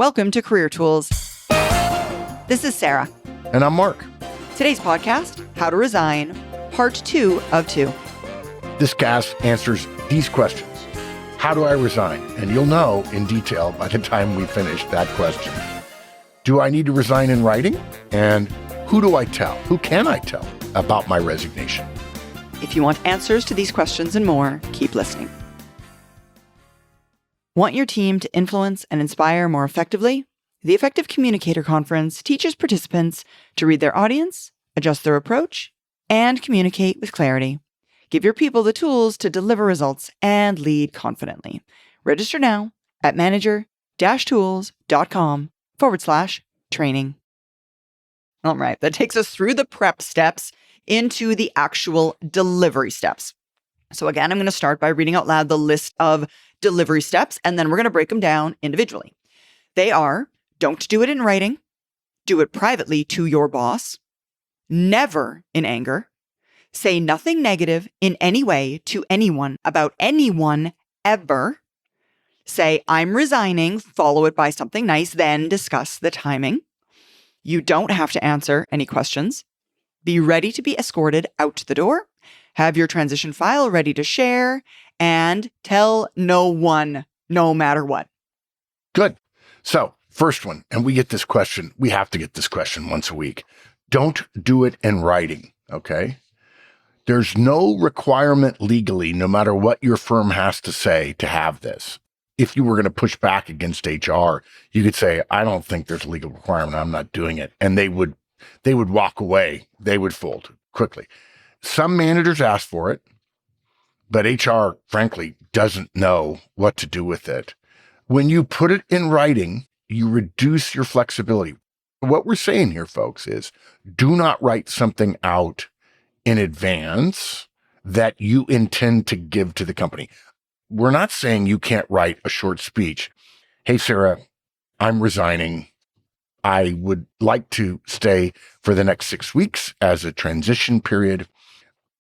Welcome to Career Tools. This is Sarah. And I'm Mark. Today's podcast, How to Resign, Part 2 of 2. This cast answers these questions. How do I resign? And you'll know in detail by the time we finish that question. Do I need to resign in writing? And who do I tell? Who can I tell about my resignation? If you want answers to these questions and more, keep listening. Want your team to influence and inspire more effectively? The Effective Communicator Conference teaches participants to read their audience, adjust their approach, and communicate with clarity. Give your people the tools to deliver results and lead confidently. Register now at manager-tools.com/training. All right, that takes us through the prep steps into the actual delivery steps. So again, I'm going to start by reading out loud the list of delivery steps, and then we're going to break them down individually. They are: don't do it in writing, do it privately to your boss, never in anger, say nothing negative in any way to anyone about anyone ever, say I'm resigning, follow it by something nice, then discuss the timing. You don't have to answer any questions. Be ready to be escorted out the door. Have your transition file ready to share, and tell no one, no matter what. Good. So, first one, and we have to get this question once a week. Don't do it in writing, okay? There's no requirement legally, no matter what your firm has to say, to have this. If you were going to push back against HR, you could say, I don't think there's a legal requirement, I'm not doing it. And they would walk away. They would fold quickly. Some managers ask for it, but HR, frankly, doesn't know what to do with it. When you put it in writing, you reduce your flexibility. What we're saying here, folks, is do not write something out in advance that you intend to give to the company. We're not saying you can't write a short speech. Hey, Sarah, I'm resigning. I would like to stay for the next 6 weeks as a transition period,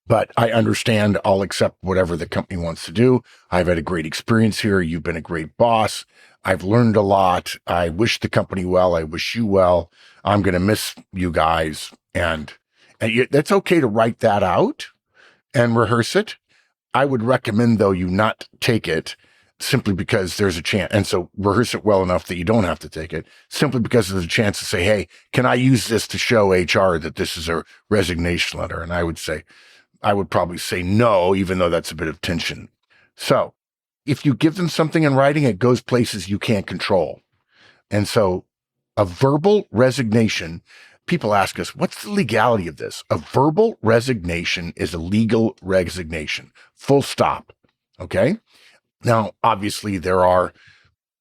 but I understand I'll accept whatever the company wants to do. I've had a great experience here. You've been a great boss. I've learned a lot. I wish the company well. I wish you well. I'm going to miss you guys. And that's okay to write that out and rehearse it. I would recommend, though, you not take it simply because there's a chance. And so rehearse it well enough that you don't have to take it, simply because there's a chance to say, hey, can I use this to show HR that this is a resignation letter? And I would probably say no, even though that's a bit of tension. So if you give them something in writing, it goes places you can't control. And so a verbal resignation, people ask us, what's the legality of this? A verbal resignation is a legal resignation, full stop. Okay. Now, obviously, there are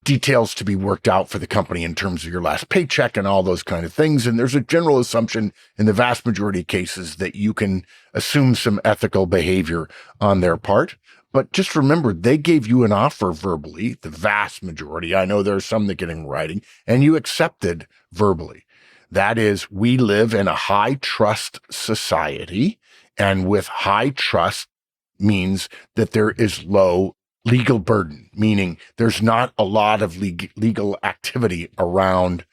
details to be worked out for the company in terms of your last paycheck and all those kind of things. And there's a general assumption in the vast majority of cases that you can assume some ethical behavior on their part. But just remember, they gave you an offer verbally, the vast majority. I know there's some that get in writing, and you accepted verbally. That is, we live in a high trust society, and with high trust means that there is low legal burden, meaning there's not a lot of legal activity around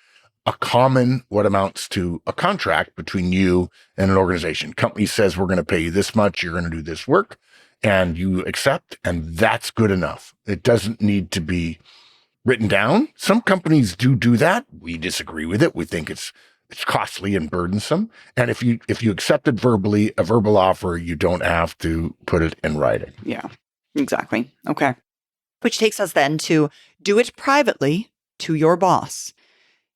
a common, what amounts to a contract between you and an organization. Company says, we're going to pay you this much, you're going to do this work, and you accept, and that's good enough. It doesn't need to be written down. Some companies do that. We disagree with it. We think it's costly and burdensome. And if you accepted verbally, a verbal offer, you don't have to put it in writing. Yeah. Exactly. Okay. Which takes us then to do it privately to your boss.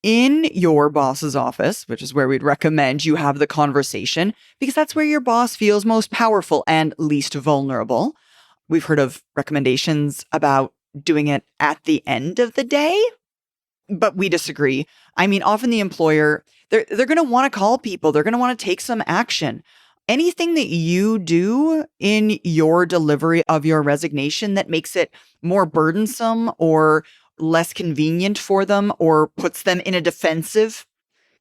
In your boss's office, which is where we'd recommend you have the conversation, because that's where your boss feels most powerful and least vulnerable. We've heard of recommendations about doing it at the end of the day, but we disagree. I mean, often the employer, they're going to want to call people. They're going to want to take some action. Anything that you do in your delivery of your resignation that makes it more burdensome or less convenient for them or puts them in a defensive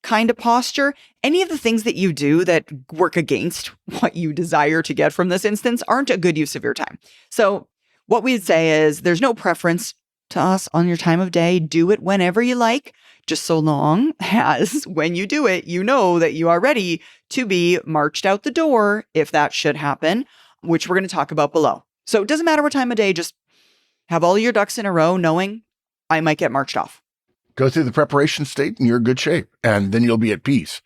kind of posture, any of the things that you do that work against what you desire to get from this instance aren't a good use of your time. So what we'd say is there's no preference to us on your time of day. Do it whenever you like, just so long as when you do it, you know that you are ready to be marched out the door if that should happen, which we're going to talk about below. So it doesn't matter what time of day, just have all your ducks in a row, knowing I might get marched off. Go through the preparation state and you're in good shape, and then you'll be at peace.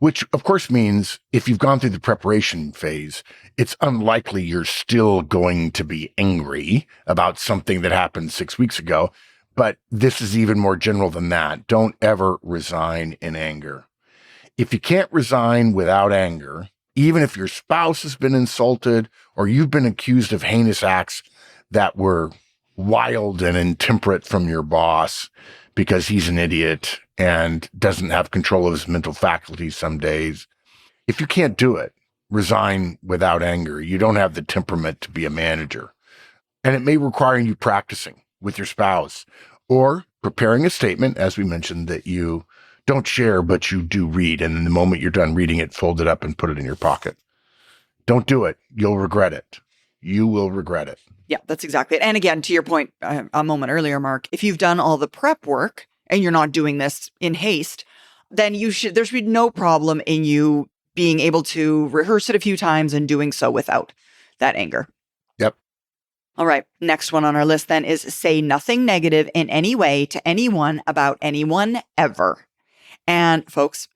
Which, of course, means if you've gone through the preparation phase, it's unlikely you're still going to be angry about something that happened 6 weeks ago. But this is even more general than that. Don't ever resign in anger. If you can't resign without anger, even if your spouse has been insulted or you've been accused of heinous acts that were wild and intemperate from your boss because he's an idiot and doesn't have control of his mental faculties some days. If you can't do it, resign without anger. You don't have the temperament to be a manager. And it may require you practicing with your spouse or preparing a statement, as we mentioned, that you don't share, but you do read. And in the moment you're done reading it, fold it up and put it in your pocket. Don't do it. You'll regret it. You will regret it. Yeah, that's exactly it. And again, to your point a moment earlier, Mark, if you've done all the prep work and you're not doing this in haste, then there should be no problem in you being able to rehearse it a few times and doing so without that anger. Yep. All right. Next one on our list then is say nothing negative in any way to anyone about anyone ever. And folks,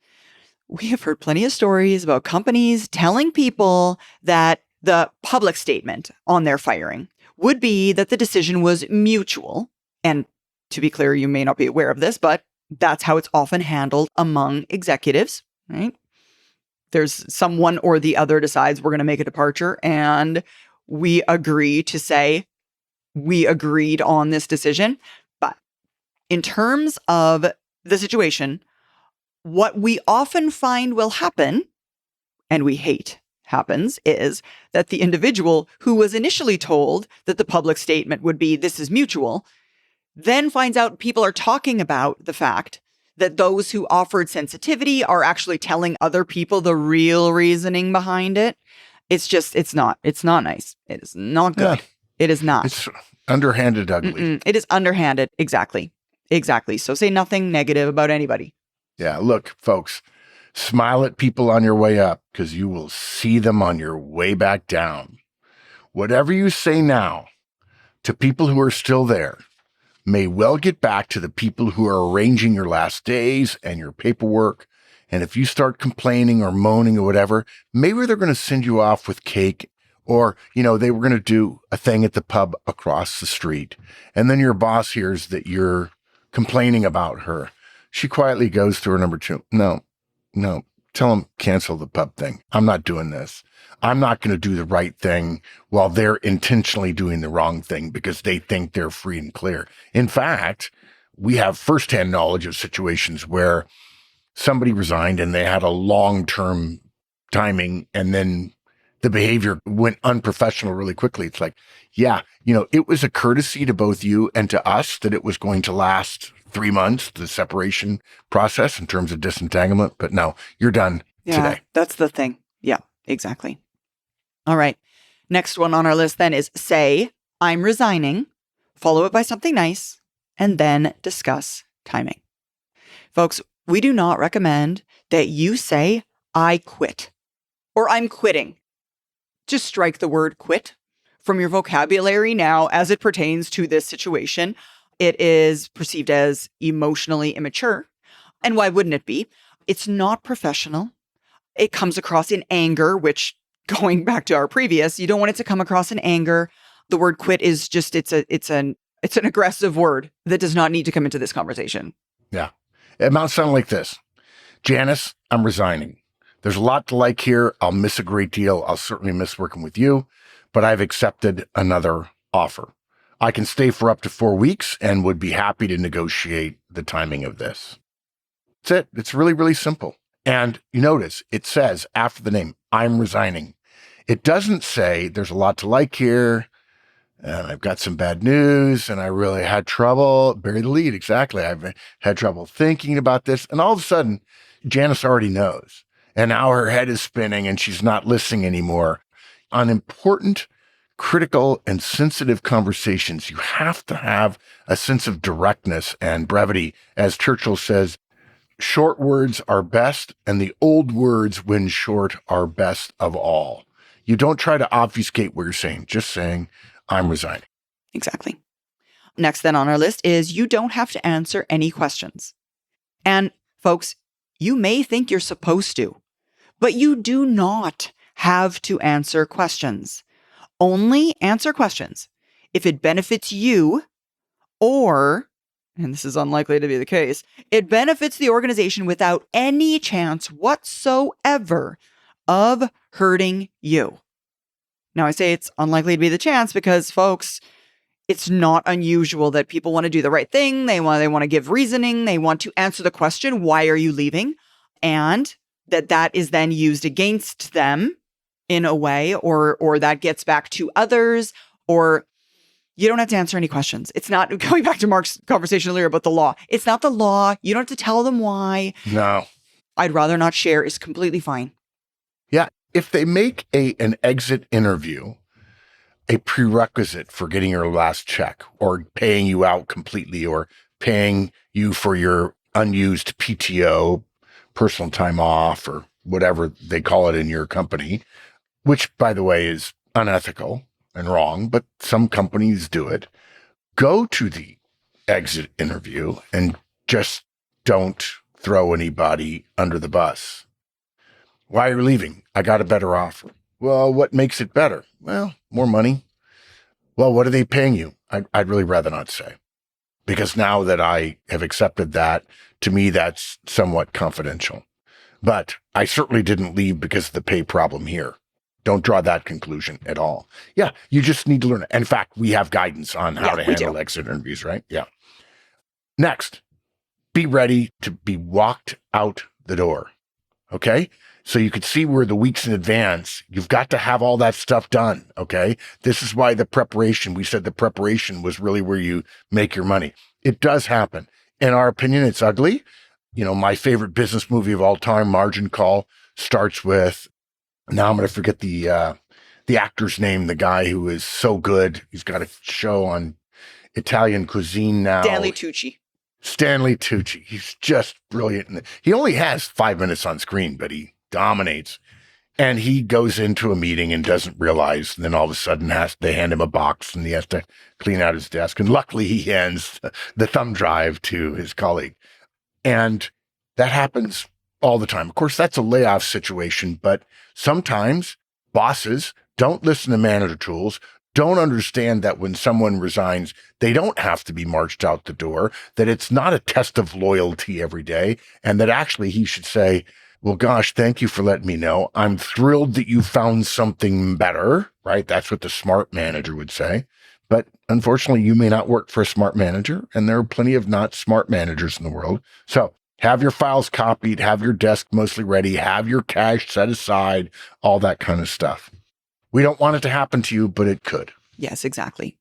we have heard plenty of stories about companies telling people that the public statement on their firing would be that the decision was mutual. And to be clear, you may not be aware of this, but that's how it's often handled among executives, right? There's someone or the other decides we're going to make a departure and we agree to say we agreed on this decision. But in terms of the situation, what we often find will happen, and we hate happens, is that the individual who was initially told that the public statement would be this is mutual, then finds out people are talking about the fact that those who offered sensitivity are actually telling other people the real reasoning behind it. It's not nice. It is not good. Yeah. It is not. It's underhanded ugly. It is underhanded. Exactly. So say nothing negative about anybody. Yeah. Look, folks, smile at people on your way up because you will see them on your way back down. Whatever you say now to people who are still there may well get back to the people who are arranging your last days and your paperwork. And if you start complaining or moaning or whatever, maybe they're going to send you off with cake, or, they were going to do a thing at the pub across the street. And then your boss hears that you're complaining about her. She quietly goes to her number two. No, tell them cancel the pub thing. I'm not doing this. I'm not going to do the right thing while they're intentionally doing the wrong thing because they think they're free and clear. In fact, we have firsthand knowledge of situations where somebody resigned and they had a long-term timing and then the behavior went unprofessional really quickly. It's like, yeah, it was a courtesy to both you and to us that it was going to last 3 months, the separation process in terms of disentanglement. But no, you're done today. That's the thing. Yeah, exactly. All right. Next one on our list then is say, I'm resigning, follow it by something nice, and then discuss timing. Folks, we do not recommend that you say, I quit or I'm quitting. Just strike the word quit from your vocabulary now as it pertains to this situation. It is perceived as emotionally immature. And why wouldn't it be? It's not professional. It comes across in anger, which, going back to our previous, you don't want it to come across in anger. The word quit is just, it's an aggressive word that does not need to come into this conversation. Yeah. It might sound like this. Janice, I'm resigning. There's a lot to like here. I'll miss a great deal. I'll certainly miss working with you, but I've accepted another offer. I can stay for up to 4 weeks and would be happy to negotiate the timing of this. That's it. It's really, really simple. And you notice it says after the name, I'm resigning. It doesn't say there's a lot to like here. And I've got some bad news and I really had trouble. Bury the lead. Exactly. I've had trouble thinking about this. And all of a sudden, Janice already knows. And now her head is spinning and she's not listening anymore on important critical and sensitive conversations, you have to have a sense of directness and brevity. As Churchill says, short words are best, and the old words, when short, are best of all. You don't try to obfuscate what you're saying, just saying, I'm resigning. Exactly. Next then on our list is you don't have to answer any questions. And folks, you may think you're supposed to, but you do not have to answer questions. Only answer questions if it benefits you or, and this is unlikely to be the case, it benefits the organization without any chance whatsoever of hurting you. Now, I say it's unlikely to be the chance because, folks, it's not unusual that people want to do the right thing. They want to give reasoning. They want to answer the question, why are you leaving? And that is then used against them in a way, or that gets back to others, or you don't have to answer any questions. It's not, going back to Mark's conversation earlier about the law. It's not the law. You don't have to tell them why. No. I'd rather not share is completely fine. Yeah. If they make an exit interview a prerequisite for getting your last check or paying you out completely or paying you for your unused PTO, personal time off, or whatever they call it in your company, which, by the way, is unethical and wrong, but some companies do it. Go to the exit interview and just don't throw anybody under the bus. Why are you leaving? I got a better offer. Well, what makes it better? Well, more money. Well, what are they paying you? I'd really rather not say, because now that I have accepted that, to me, that's somewhat confidential. But I certainly didn't leave because of the pay problem here. Don't draw that conclusion at all. Yeah, you just need to learn. In fact, we have guidance on how to handle exit interviews, right? Yeah. Next, be ready to be walked out the door. Okay? So you could see where the weeks in advance, you've got to have all that stuff done. Okay? This is why the preparation, we said the preparation was really where you make your money. It does happen. In our opinion, it's ugly. You know, my favorite business movie of all time, Margin Call, starts with, now I'm going to forget the actor's name, the guy who is so good. He's got a show on Italian cuisine now. Stanley Tucci. He's just brilliant. He only has 5 minutes on screen, but he dominates. And he goes into a meeting and doesn't realize, and then all of a sudden they hand him a box and he has to clean out his desk. And luckily he hands the thumb drive to his colleague. And that happens all the time. Of course, that's a layoff situation, but sometimes bosses don't listen to manager tools, don't understand that when someone resigns, they don't have to be marched out the door, that it's not a test of loyalty every day, and that actually he should say, well, gosh, thank you for letting me know. I'm thrilled that you found something better, right? That's what the smart manager would say. But unfortunately, you may not work for a smart manager, and there are plenty of not smart managers in the world. So have your files copied, have your desk mostly ready, have your cash set aside, all that kind of stuff. We don't want it to happen to you, but it could. Yes, exactly.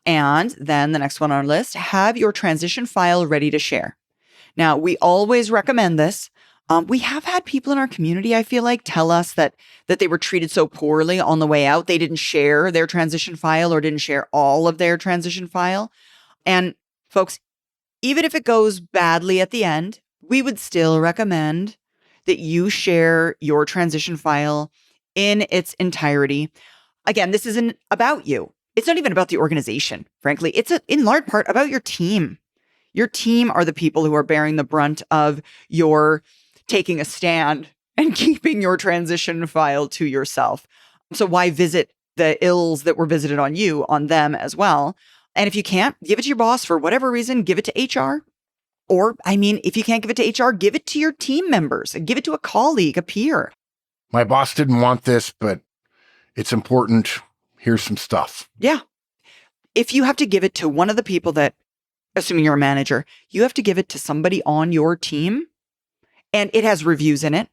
And then the next one on our list, have your transition file ready to share. Now, we always recommend this. We have had people in our community, I feel like, tell us that they were treated so poorly on the way out. They didn't share their transition file or didn't share all of their transition file. And folks, even if it goes badly at the end, we would still recommend that you share your transition file in its entirety. Again, this isn't about you. It's not even about the organization, frankly. It's in large part about your team. Your team are the people who are bearing the brunt of your taking a stand and keeping your transition file to yourself. So why visit the ills that were visited on you, on them as well? And if you can't, give it to your boss for whatever reason, give it to HR. Or, if you can't give it to HR, give it to your team members and give it to a colleague, a peer. My boss didn't want this, but it's important. Here's some stuff. Yeah. If you have to give it to one of the people that, assuming you're a manager, you have to give it to somebody on your team and it has reviews in it,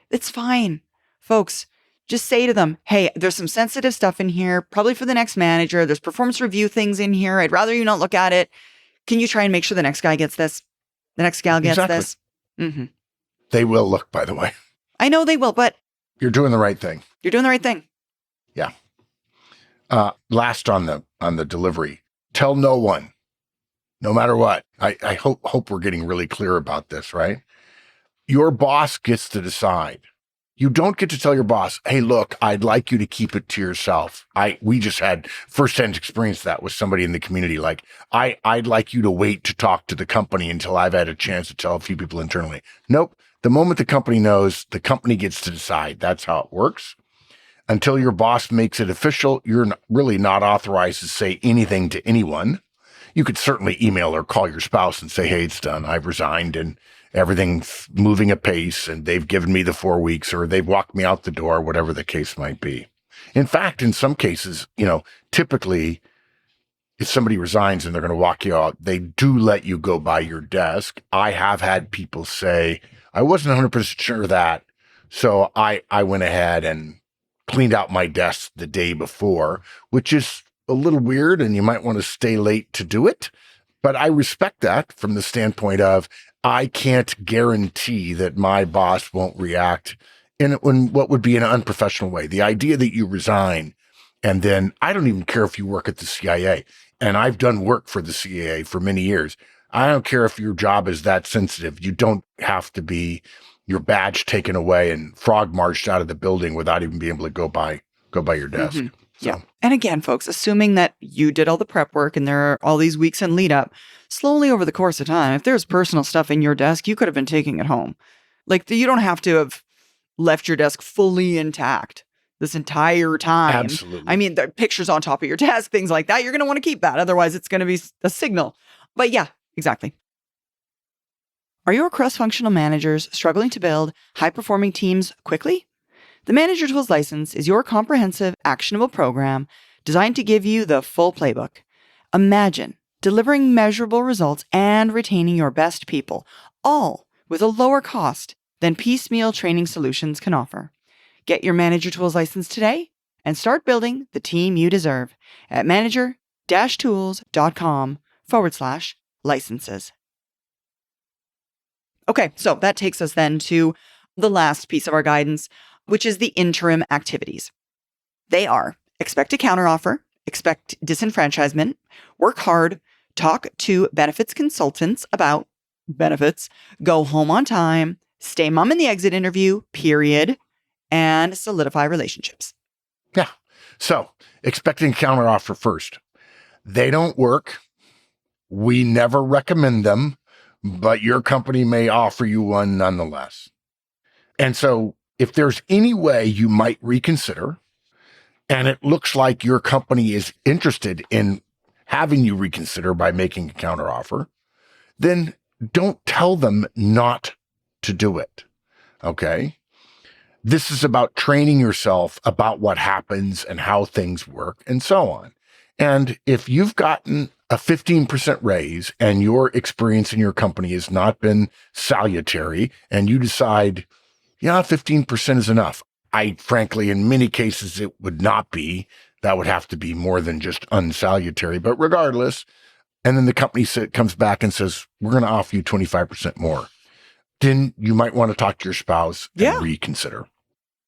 it's fine. Folks, just say to them, hey, there's some sensitive stuff in here, probably for the next manager. There's performance review things in here. I'd rather you not look at it. Can you try and make sure the next guy gets this? The next gal gets this? Mm-hmm. They will look, by the way. I know they will, but you're doing the right thing. You're doing the right thing. Yeah. Last on the delivery, tell no one, no matter what. I hope we're getting really clear about this, right? Your boss gets to decide. You don't get to tell your boss, hey, look, I'd like you to keep it to yourself. We just had firsthand experience that with somebody in the community. Like, I'd like you to wait to talk to the company until I've had a chance to tell a few people internally. Nope. The moment the company knows, the company gets to decide. That's how it works. Until your boss makes it official, you're really not authorized to say anything to anyone. You could certainly email or call your spouse and say, hey, it's done. I've resigned and everything's moving apace and they've given me the 4 weeks or they've walked me out the door, whatever the case might be. In fact, in some cases, typically if somebody resigns and they're going to walk you out, they do let you go by your desk. I have had people say, I wasn't 100% sure of that. So I went ahead and cleaned out my desk the day before, which is a little weird and you might want to stay late to do it. But I respect that from the standpoint of I can't guarantee that my boss won't react in what would be an unprofessional way. The idea that you resign and then I don't even care if you work at the CIA, and I've done work for the CIA for many years. I don't care if your job is that sensitive. You don't have to be your badge taken away and frog marched out of the building without even being able to go by your desk. Mm-hmm. Yeah. And again, folks, assuming that you did all the prep work and there are all these weeks in lead up, slowly over the course of time, if there's personal stuff in your desk, you could have been taking it home. Like you don't have to have left your desk fully intact this entire time. Absolutely. I mean, the pictures on top of your desk, things like that, you're going to want to keep that. Otherwise, it's going to be a signal. But yeah, exactly. Are your cross-functional managers struggling to build high-performing teams quickly? The Manager Tools License is your comprehensive, actionable program designed to give you the full playbook. Imagine delivering measurable results and retaining your best people, all with a lower cost than piecemeal training solutions can offer. Get your Manager Tools License today and start building the team you deserve at manager-tools.com/licenses. Okay, so that takes us then to the last piece of our guidance, which is the interim activities. They are expect a counteroffer, expect disenfranchisement, work hard, talk to benefits consultants about benefits, go home on time, stay mum in the exit interview, period, and solidify relationships. Yeah. So expecting counteroffer first. They don't work. We never recommend them, but your company may offer you one nonetheless. And so if there's any way you might reconsider, and it looks like your company is interested in having you reconsider by making a counteroffer, then don't tell them not to do it. Okay? This is about training yourself about what happens and how things work and so on. And if you've gotten a 15% raise and your experience in your company has not been salutary and you decide, yeah, 15% is enough. Frankly, in many cases, it would not be. That would have to be more than just unsalutary. But regardless, and then the company comes back and says, we're going to offer you 25% more. Then you might want to talk to your spouse and reconsider.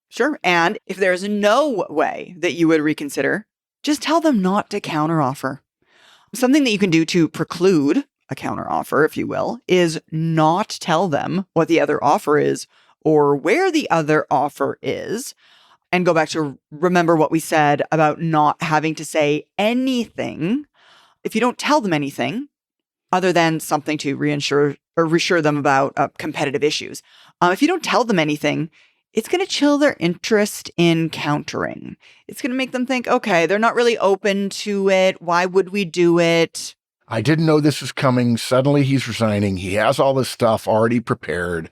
Sure. And if there's no way that you would reconsider, just tell them not to counteroffer. Something that you can do to preclude a counteroffer, if you will, is not tell them what the other offer is or where the other offer is. And go back to remember what we said about not having to say anything. If you don't tell them anything, other than something to reassure them about competitive issues. If you don't tell them anything, it's going to chill their interest in countering. It's going to make them think, okay, they're not really open to it. Why would we do it? I didn't know this was coming. Suddenly he's resigning. He has all this stuff already prepared.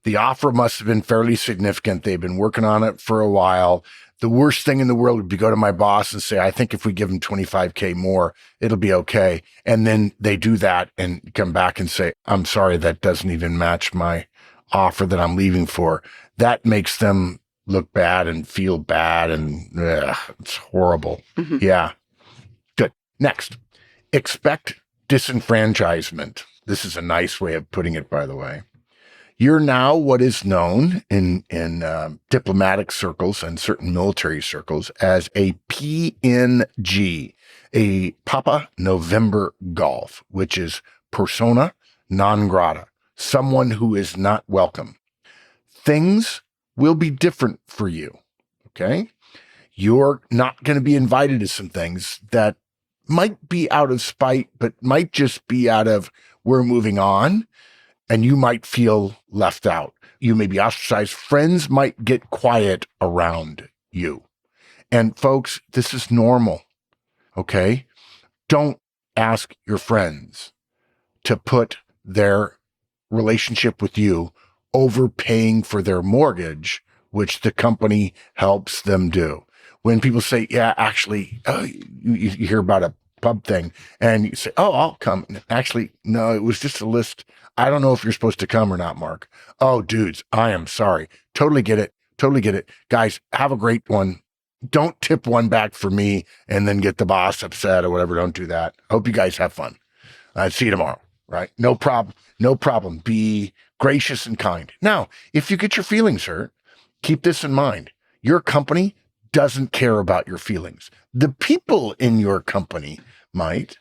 The offer must have been fairly significant. They've been working on it for a while. The worst thing in the world would be go to my boss and say, I think if we give him 25K more, it'll be okay. And then they do that and come back and say, I'm sorry, that doesn't even match my offer that I'm leaving for. That makes them look bad and feel bad. And it's horrible. Mm-hmm. Yeah. Good. Next, expect disenfranchisement. This is a nice way of putting it, by the way. You're now what is known in diplomatic circles and certain military circles as a PNG, a Papa November Golf, which is persona non grata, someone who is not welcome. Things will be different for you, okay? You're not going to be invited to some things that might be out of spite, but might just be out of we're moving on. And you might feel left out. You may be ostracized. Friends might get quiet around you. And folks, this is normal, okay? Don't ask your friends to put their relationship with you over paying for their mortgage, which the company helps them do. When people say, yeah, actually, you hear about a pub thing and you say, oh, I'll come. Actually, no, it was just a list. I don't know if you're supposed to come or not, Mark. Oh, dudes, I am sorry. Totally get it. Totally get it. Guys, have a great one. Don't tip one back for me and then get the boss upset or whatever. Don't do that. Hope you guys have fun. See you tomorrow, right? No problem. No problem. Be gracious and kind. Now, if you get your feelings hurt, keep this in mind. Your company doesn't care about your feelings. The people in your company might,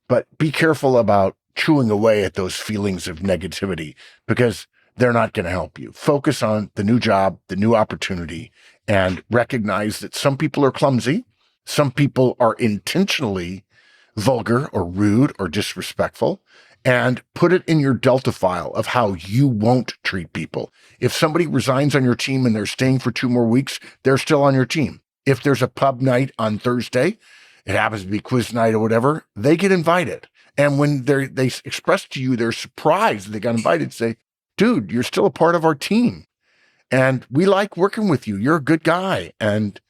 but be careful about chewing away at those feelings of negativity because they're not going to help you. Focus on the new job, the new opportunity, and recognize that some people are clumsy. Some people are intentionally vulgar or rude or disrespectful, and put it in your Delta file of how you won't treat people. If somebody resigns on your team and they're staying for 2 more weeks, they're still on your team. If there's a pub night on Thursday, it happens to be quiz night or whatever, they get invited. And when they express to you their surprise that they got invited, say, dude, you're still a part of our team. And we like working with you. You're a good guy. And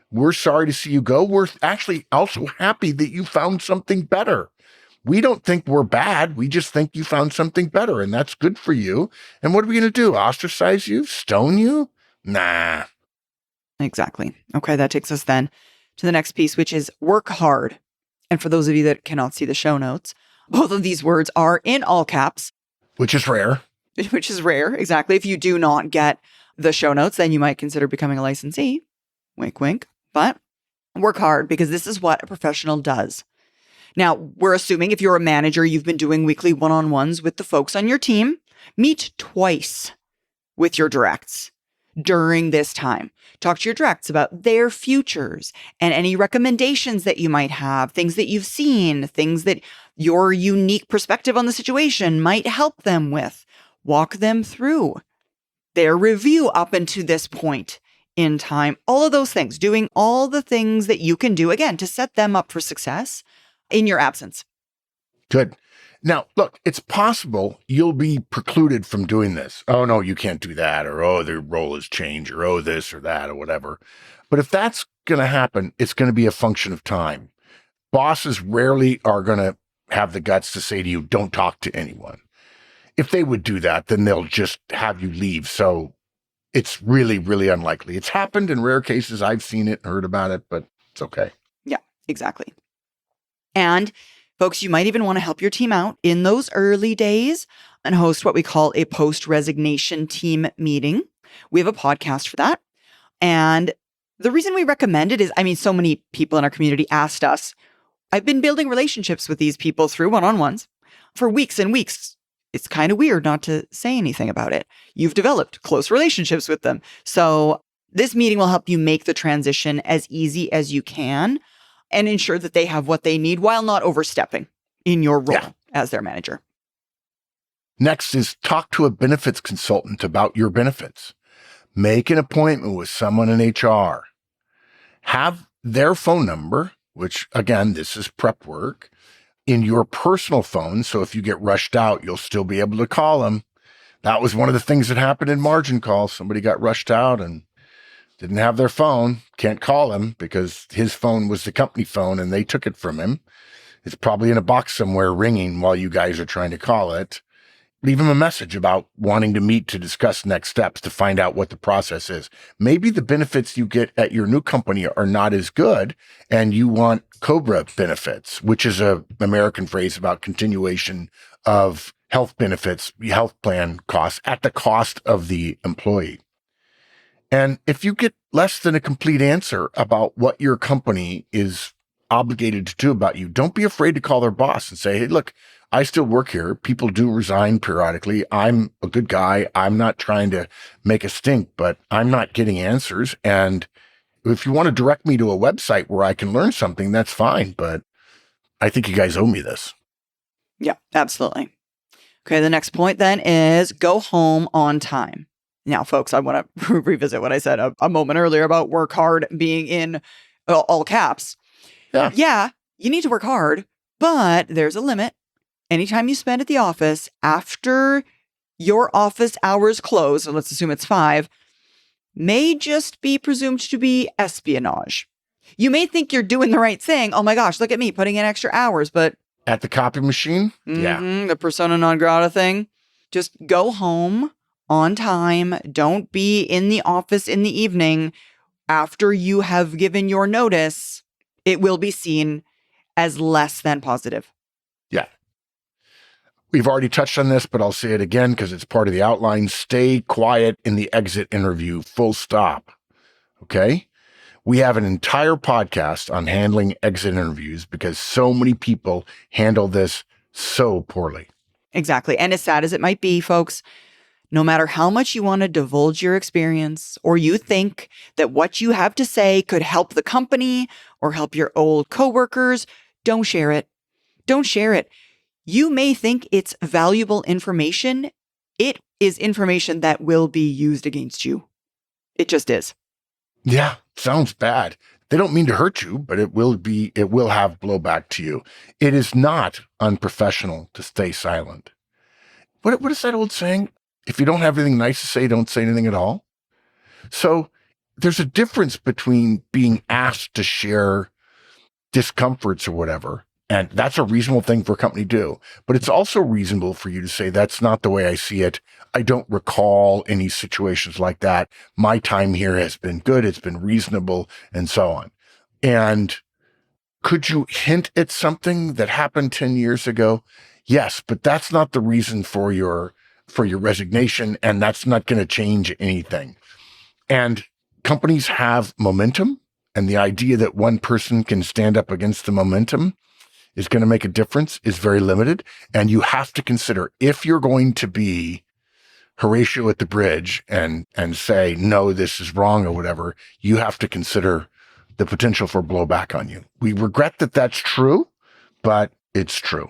we're sorry to see you go. We're actually also happy that you found something better. We don't think we're bad. We just think you found something better. And that's good for you. And what are we going to do? Ostracize you? Stone you? Nah. Exactly. Okay, that takes us then to the next piece, which is work hard. And for those of you that cannot see the show notes, both of these words are in all caps. Which is rare. Which is rare, exactly. If you do not get the show notes, then you might consider becoming a licensee. Wink, wink. But work hard because this is what a professional does. Now, we're assuming if you're a manager, you've been doing weekly one-on-ones with the folks on your team. Meet twice with your directs during this time. Talk to your directs about their futures and any recommendations that you might have, things that you've seen, things that your unique perspective on the situation might help them with. Walk them through their review up until this point in time. All of those things, doing all the things that you can do, again, to set them up for success in your absence. Good. Now, look, it's possible you'll be precluded from doing this. Oh, no, you can't do that. Or, oh, their role has changed. Or, oh, this or that or whatever. But if that's going to happen, it's going to be a function of time. Bosses rarely are going to have the guts to say to you, don't talk to anyone. If they would do that, then they'll just have you leave. So it's really, really unlikely. It's happened in rare cases. I've seen it and heard about it, but it's okay. Yeah, exactly. And folks, you might even want to help your team out in those early days and host what we call a post-resignation team meeting. We have a podcast for that. And the reason we recommend it is, so many people in our community asked us, I've been building relationships with these people through one-on-ones for weeks and weeks. It's kind of weird not to say anything about it. You've developed close relationships with them. So this meeting will help you make the transition as easy as you can and ensure that they have what they need while not overstepping in your role as their manager. Next is talk to a benefits consultant about your benefits. Make an appointment with someone in HR. Have their phone number, which again, this is prep work, in your personal phone. So if you get rushed out, you'll still be able to call them. That was one of the things that happened in margin calls. Somebody got rushed out and didn't have their phone. Can't call him because his phone was the company phone and they took it from him. It's probably in a box somewhere ringing while you guys are trying to call it. Leave him a message about wanting to meet to discuss next steps to find out what the process is. Maybe the benefits you get at your new company are not as good and you want COBRA benefits, which is an American phrase about continuation of health benefits, health plan costs at the cost of the employee. And if you get less than a complete answer about what your company is obligated to do about you, don't be afraid to call their boss and say, hey, look, I still work here. People do resign periodically. I'm a good guy. I'm not trying to make a stink, but I'm not getting answers. And if you want to direct me to a website where I can learn something, that's fine. But I think you guys owe me this. Yeah, absolutely. Okay, the next point then is go home on time. Now, folks, I want to revisit what I said a moment earlier about work hard being in all caps. Yeah, you need to work hard, but there's a limit. Anytime you spend at the office after your office hours close, and let's assume it's 5, may just be presumed to be espionage. You may think you're doing the right thing. Oh my gosh, look at me putting in extra hours, but at the copy machine? The persona non grata thing. Just go home on time. Don't be in the office in the evening after you have given your notice. It will be seen as less than positive. Yeah. We've already touched on this, but I'll say it again because it's part of the outline. Stay quiet in the exit interview, full stop. Okay? We have an entire podcast on handling exit interviews because so many people handle this so poorly. Exactly. And as sad as it might be, folks, no matter how much you want to divulge your experience or you think that what you have to say could help the company or help your old coworkers, don't share it. Don't share it. You may think it's valuable information. It is information that will be used against you. It just is. Yeah, sounds bad. They don't mean to hurt you, but it will have blowback to you. It is not unprofessional to stay silent. What is that old saying? If you don't have anything nice to say, don't say anything at all. So there's a difference between being asked to share discomforts or whatever, and that's a reasonable thing for a company to do. But it's also reasonable for you to say, that's not the way I see it. I don't recall any situations like that. My time here has been good. It's been reasonable and so on. And could you hint at something that happened 10 years ago? Yes, but that's not the reason for your resignation, and that's not going to change anything. And companies have momentum, and the idea that one person can stand up against the momentum is going to make a difference is very limited. And you have to consider, if you're going to be Horatio at the bridge and say, no, this is wrong or whatever, you have to consider the potential for blowback on you. We regret that that's true, but it's true.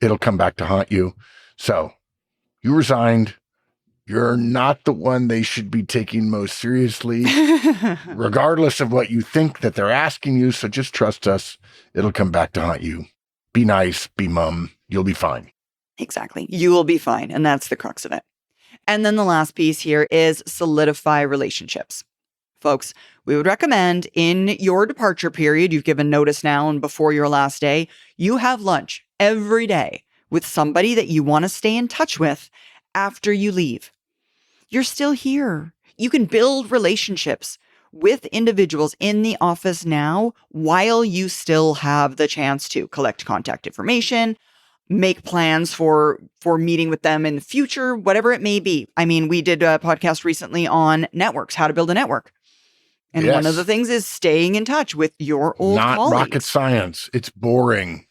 It'll come back to haunt you. So you resigned. You're not the one they should be taking most seriously, regardless of what you think that they're asking you. So just trust us. It'll come back to haunt you. Be nice, be mum. You'll be fine. Exactly. You will be fine. And that's the crux of it. And then the last piece here is solidify relationships. Folks, we would recommend in your departure period, you've given notice now and before your last day, you have lunch every day with somebody that you want to stay in touch with after you leave. You're still here. You can build relationships with individuals in the office now while you still have the chance to collect contact information, make plans for meeting with them in the future, whatever it may be. I mean, we did a podcast recently on networks, how to build a network. And one of the things is staying in touch with your old colleagues. Not rocket science. It's boring.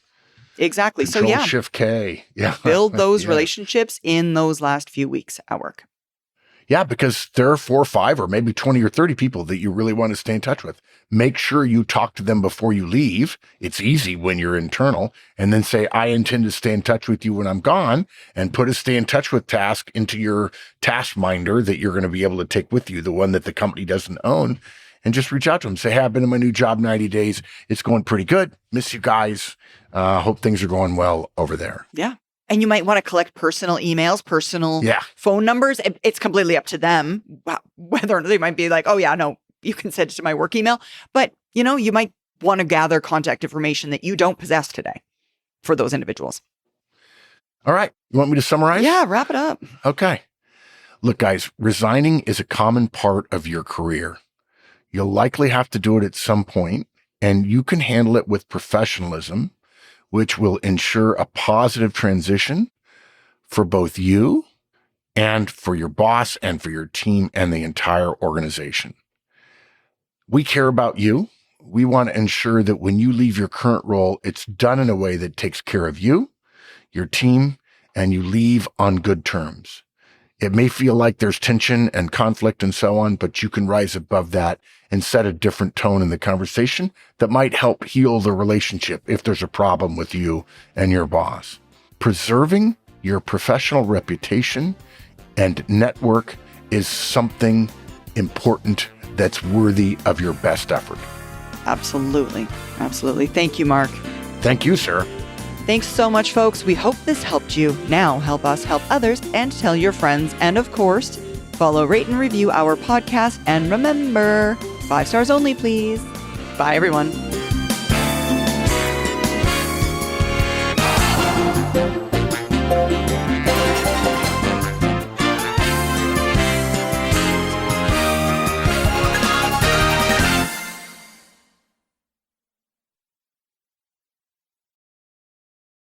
Exactly. Control Shift K. Yeah. Build those relationships in those last few weeks at work. Yeah, because there are 4 or 5 or maybe 20 or 30 people that you really want to stay in touch with. Make sure you talk to them before you leave. It's easy when you're internal. And then say, I intend to stay in touch with you when I'm gone, and put a stay in touch with task into your task minder that you're going to be able to take with you, the one that the company doesn't own. And just reach out to them. Say, hey, I've been in my new job 90 days. It's going pretty good. Miss you guys. Hope things are going well over there. Yeah. And you might want to collect personal emails, personal phone numbers. It's completely up to them whether they might be like, oh, yeah, no, you can send it to my work email. But, you might want to gather contact information that you don't possess today for those individuals. All right. You want me to summarize? Yeah, wrap it up. Okay. Look, guys, resigning is a common part of your career. You'll likely have to do it at some point, and you can handle it with professionalism, which will ensure a positive transition for both you and for your boss and for your team and the entire organization. We care about you. We want to ensure that when you leave your current role, it's done in a way that takes care of you, your team, and you leave on good terms. It may feel like there's tension and conflict and so on, but you can rise above that and set a different tone in the conversation that might help heal the relationship if there's a problem with you and your boss. Preserving your professional reputation and network is something important that's worthy of your best effort. Absolutely. Absolutely. Thank you, Mark. Thank you, sir. Thanks so much, folks. We hope this helped you. Now help us help others and tell your friends. And of course, follow, rate, and review our podcast. And remember, 5 stars only, please. Bye, everyone.